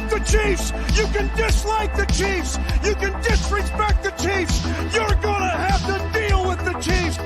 love the Chiefs. You can dislike the Chiefs. You can disrespect the Chiefs. You're going to have to deal with the Chiefs.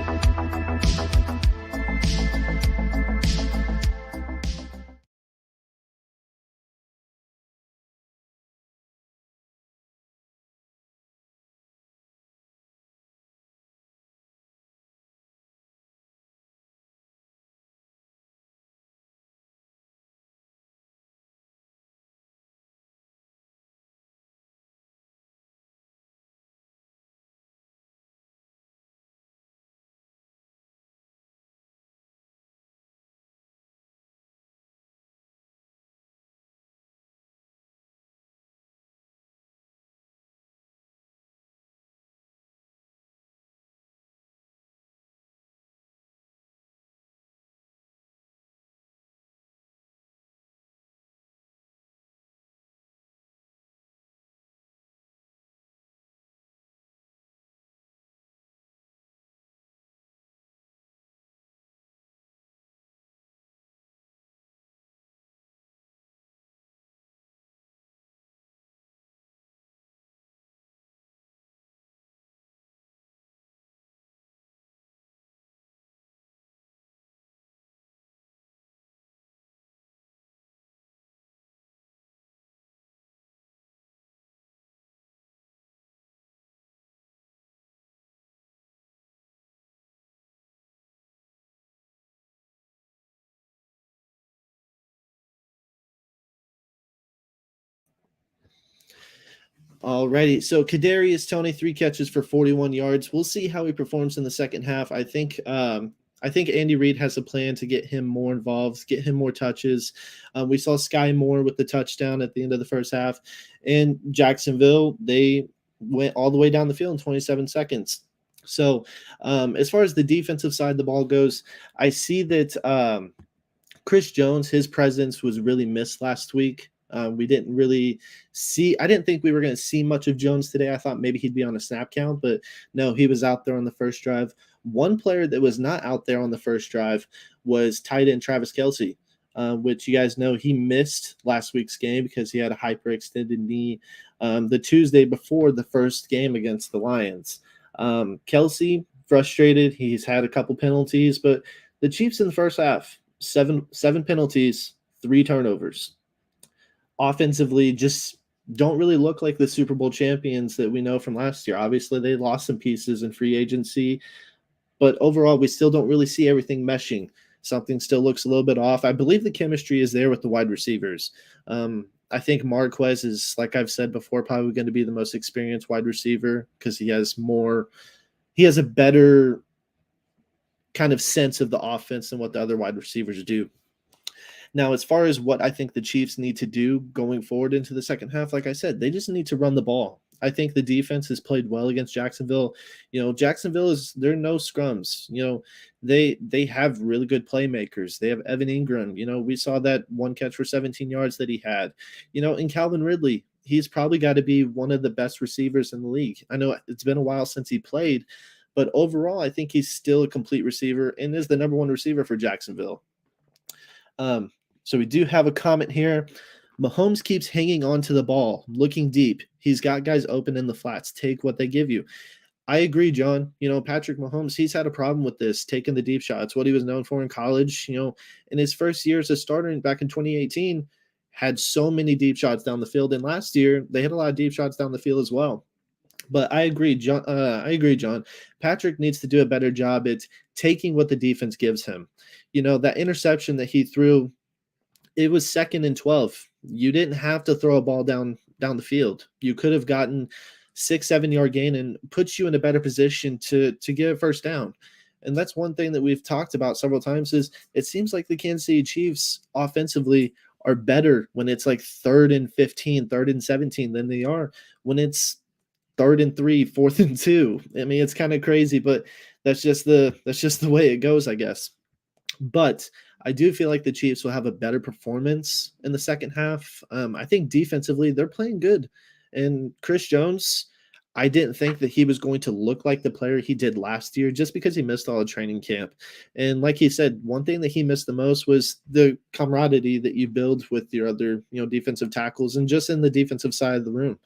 Alrighty, so Kadarius Toney, 3 catches for 41 yards. We'll see how he performs in the second half. I think Andy Reid has a plan to get him more involved, get him more touches. We saw Sky Moore with the touchdown at the end of the first half, and Jacksonville, they went all the way down the field in 27 seconds. So as far as the defensive side of the ball goes, I see that Chris Jones, his presence was really missed last week. We didn't really see – I didn't think we were going to see much of Jones today. I thought maybe he'd be on a snap count, but no, he was out there on the first drive. One player that was not out there on the first drive was tight end Travis Kelce, which you guys know he missed last week's game because he had a hyperextended knee the Tuesday before the first game against the Lions. Kelce, frustrated. He's had a couple penalties, but the Chiefs in the first half, seven penalties, 3 turnovers. Offensively, just don't really look like the Super Bowl champions that we know from last year. Obviously, they lost some pieces in free agency, but overall, we still don't really see everything meshing. Something still looks a little bit off. I believe the chemistry is there with the wide receivers. I think Marquez is, like I've said before, probably going to be the most experienced wide receiver because he has a better kind of sense of the offense than what the other wide receivers do. Now, as far as what I think the Chiefs need to do going forward into the second half, like I said, they just need to run the ball. I think the defense has played well against Jacksonville. Jacksonville they're no scrums. They have really good playmakers. They have Evan Ingram. We saw that 1 catch for 17 yards that he had. And Calvin Ridley, he's probably got to be one of the best receivers in the league. I know it's been a while since he played, but overall, I think he's still a complete receiver and is the number 1 receiver for Jacksonville. So we do have a comment here. Mahomes keeps hanging on to the ball, looking deep. He's got guys open in the flats. Take what they give you. I agree, John. Patrick Mahomes, he's had a problem with this, taking the deep shots, what he was known for in college. In his first year as a starter back in 2018, had so many deep shots down the field. And last year, they had a lot of deep shots down the field as well. But I agree, John. Patrick needs to do a better job at taking what the defense gives him. That interception that he threw, it was 2nd and 12. You didn't have to throw a ball down the field. You could have gotten 6-7 yard gain and put you in a better position to get a first down. And that's one thing that we've talked about several times is it seems like the Kansas City Chiefs offensively are better when it's like 3rd and 15, 3rd and 17 than they are when it's 3rd and 3, 4th and 2. I mean, it's kind of crazy, but that's just the way it goes, I guess. But I do feel like the Chiefs will have a better performance in the second half. I think defensively, they're playing good. And Chris Jones, I didn't think that he was going to look like the player he did last year just because he missed all of training camp. And like he said, one thing that he missed the most was the camaraderie that you build with your other, defensive tackles and just in the defensive side of the room.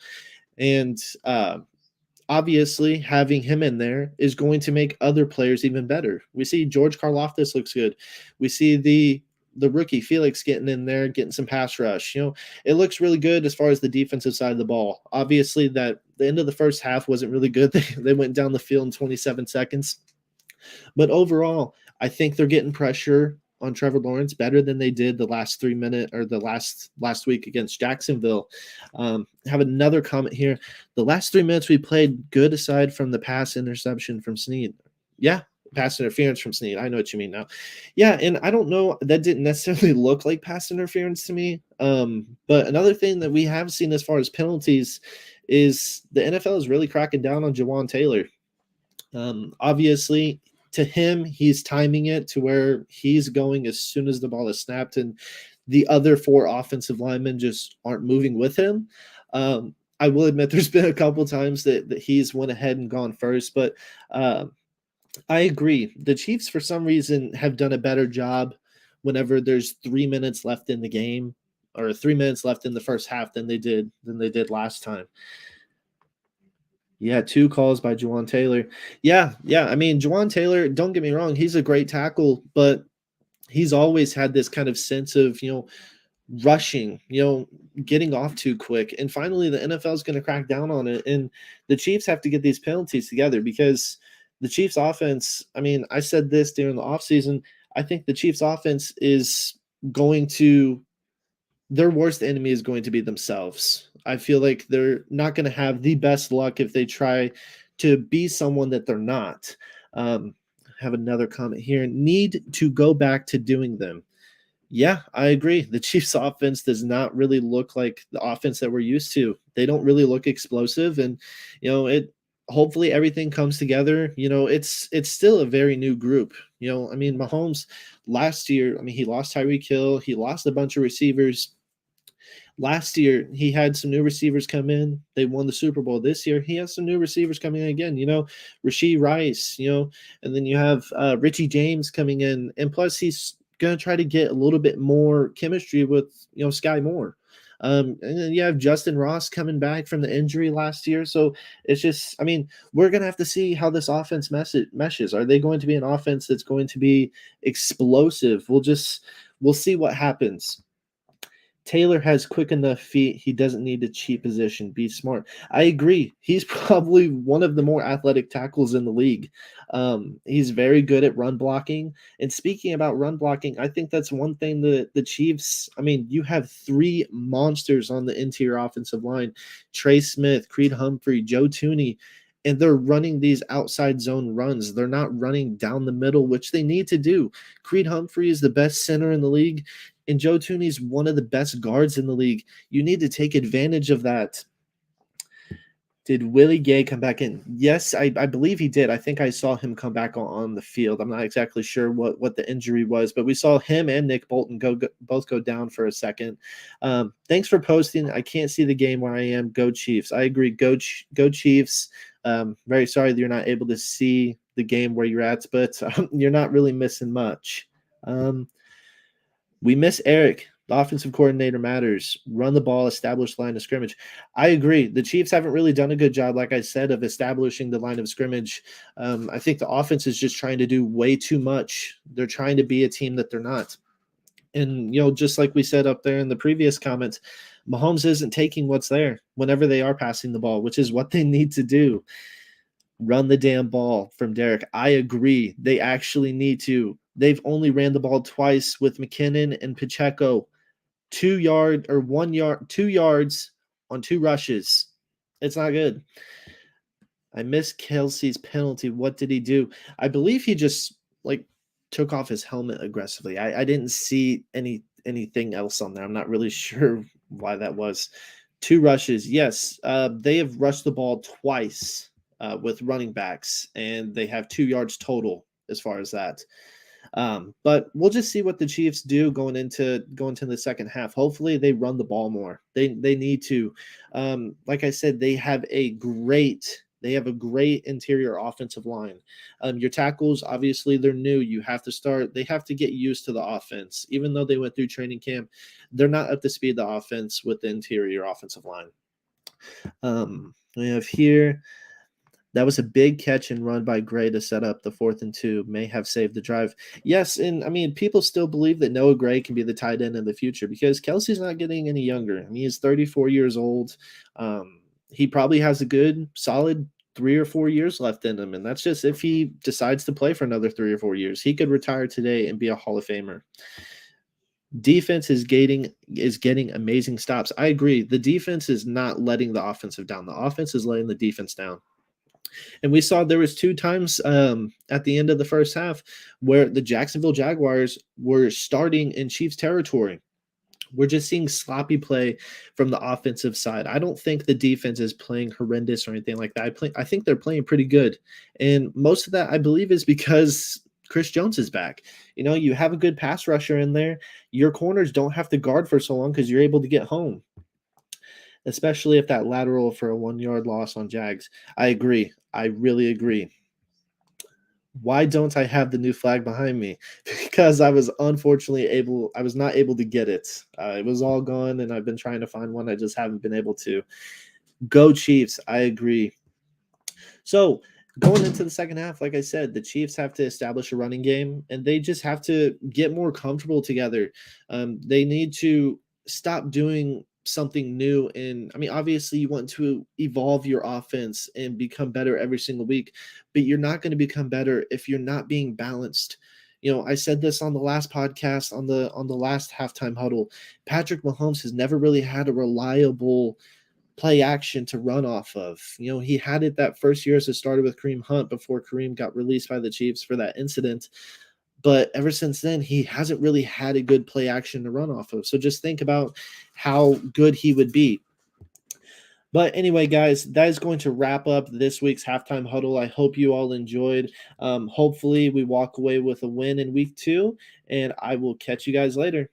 And obviously, having him in there is going to make other players even better. We see George Karlaftis looks good. We see the rookie Felix getting in there, getting some pass rush. It looks really good as far as the defensive side of the ball. Obviously, that the end of the first half wasn't really good. They went down the field in 27 seconds. But overall, I think they're getting pressure on Trevor Lawrence better than they did the last 3 minute or the last week against Jacksonville. Have another comment here. The last 3 minutes we played good aside from the pass interception from Snead. Yeah, pass interference from Snead. I know what you mean now. Yeah, and I don't know, that didn't necessarily look like pass interference to me. But another thing that we have seen as far as penalties is the NFL is really cracking down on Jawan Taylor. Obviously, to him, he's timing it to where he's going as soon as the ball is snapped, and the other four offensive linemen just aren't moving with him. I will admit there's been a couple times that he's went ahead and gone first, but I agree. The Chiefs, for some reason, have done a better job whenever there's 3 minutes left in the game or 3 minutes left in the first half than they did last time. Yeah, 2 calls by Jawan Taylor. Yeah. I mean, Jawan Taylor, don't get me wrong, he's a great tackle, but he's always had this kind of sense of, rushing, getting off too quick. And finally, the NFL is going to crack down on it. And the Chiefs have to get these penalties together because the Chiefs offense, I mean, I said this during the offseason, I think the Chiefs offense is going to their worst enemy is going to be themselves. I feel like they're not going to have the best luck if they try to be someone that they're not. Have another comment here. Need to go back to doing them. Yeah, I agree. The Chiefs offense does not really look like the offense that we're used to. They don't really look explosive, and it hopefully everything comes together. It's still a very new group. I mean, Mahomes last year, I mean, he lost Tyreek Hill, he lost a bunch of receivers. Last year, he had some new receivers come in. They won the Super Bowl. This year, he has some new receivers coming in again. Rashee Rice, and then you have Richie James coming in. And plus, he's going to try to get a little bit more chemistry with, Sky Moore. And then you have Justin Ross coming back from the injury last year. So it's just, I mean, we're going to have to see how this offense meshes. Are they going to be an offense that's going to be explosive? We'll see what happens. Taylor has quick enough feet. He doesn't need a cheap position. Be smart. I agree. He's probably one of the more athletic tackles in the league. He's very good at run blocking. And speaking about run blocking, I think that's one thing that the Chiefs, I mean, you have 3 monsters on the interior offensive line, Trey Smith, Creed Humphrey, Joe Thuney, and they're running these outside zone runs. They're not running down the middle, which they need to do. Creed Humphrey is the best center in the league, and Joe Thuney's one of the best guards in the league. You need to take advantage of that. Did Willie Gay come back in? Yes, I believe he did. I think I saw him come back on the field. I'm not exactly sure what the injury was, but we saw him and Nick Bolton both go down for a second. Thanks for posting. I can't see the game where I am. Go Chiefs. I agree. Go Chiefs. Very sorry that you're not able to see the game where you're at, but you're not really missing much. We miss Eric. The offensive coordinator matters. Run the ball, establish line of scrimmage. I agree. The Chiefs haven't really done a good job, like I said, of establishing the line of scrimmage. I think the offense is just trying to do way too much. They're trying to be a team that they're not. And, just like we said up there in the previous comments, Mahomes isn't taking what's there whenever they are passing the ball, which is what they need to do. Run the damn ball from Derek. I agree. They actually need to. They've only ran the ball twice with McKinnon and Pacheco. 2 yards on 2 rushes. It's not good. I missed Kelsey's penalty. What did he do? I believe he just took off his helmet aggressively. I didn't see anything else on there. I'm not really sure why that was. 2 rushes. Yes, they have rushed the ball twice with running backs, and they have 2 yards total as far as that. But we'll just see what the Chiefs do going into the second half. Hopefully they run the ball more. They need to. Like I said, they have a great interior offensive line. Your tackles, obviously, they're new. They have to get used to the offense. Even though they went through training camp, they're not up to speed the offense with the interior offensive line. We have here, that was a big catch and run by Gray to set up the 4th and 2, may have saved the drive. Yes, and I mean, people still believe that Noah Gray can be the tight end in the future because Kelsey's not getting any younger. I mean, he's 34 years old. He probably has a good, solid 3 or 4 years left in him, and that's just if he decides to play for another 3 or 4 years. He could retire today and be a Hall of Famer. Defense is getting amazing stops. I agree. The defense is not letting the offensive down. The offense is letting the defense down. And we saw there was 2 times at the end of the first half where the Jacksonville Jaguars were starting in Chiefs territory. We're just seeing sloppy play from the offensive side. I don't think the defense is playing horrendous or anything like that. I think they're playing pretty good. And most of that, I believe, is because Chris Jones is back. You have a good pass rusher in there. Your corners don't have to guard for so long because you're able to get home, especially if that lateral for a 1-yard loss on Jags. I agree. I really agree. Why don't I have the new flag behind me? Because I was not able to get it. It was all gone, and I've been trying to find one. I just haven't been able to. Go Chiefs. I agree. So going into the second half, like I said, the Chiefs have to establish a running game, and they just have to get more comfortable together. They need to stop doing something new. And I mean, obviously you want to evolve your offense and become better every single week, but you're not going to become better if you're not being balanced. I said this on the last podcast, on the last halftime huddle. Patrick Mahomes has never really had a reliable play action to run off of. He had it that first year as it started with Kareem Hunt before Kareem got released by the Chiefs for that incident. But ever since then, he hasn't really had a good play action to run off of. So just think about how good he would be. But anyway, guys, that is going to wrap up this week's halftime huddle. I hope you all enjoyed. Hopefully we walk away with a win in week 2, and I will catch you guys later.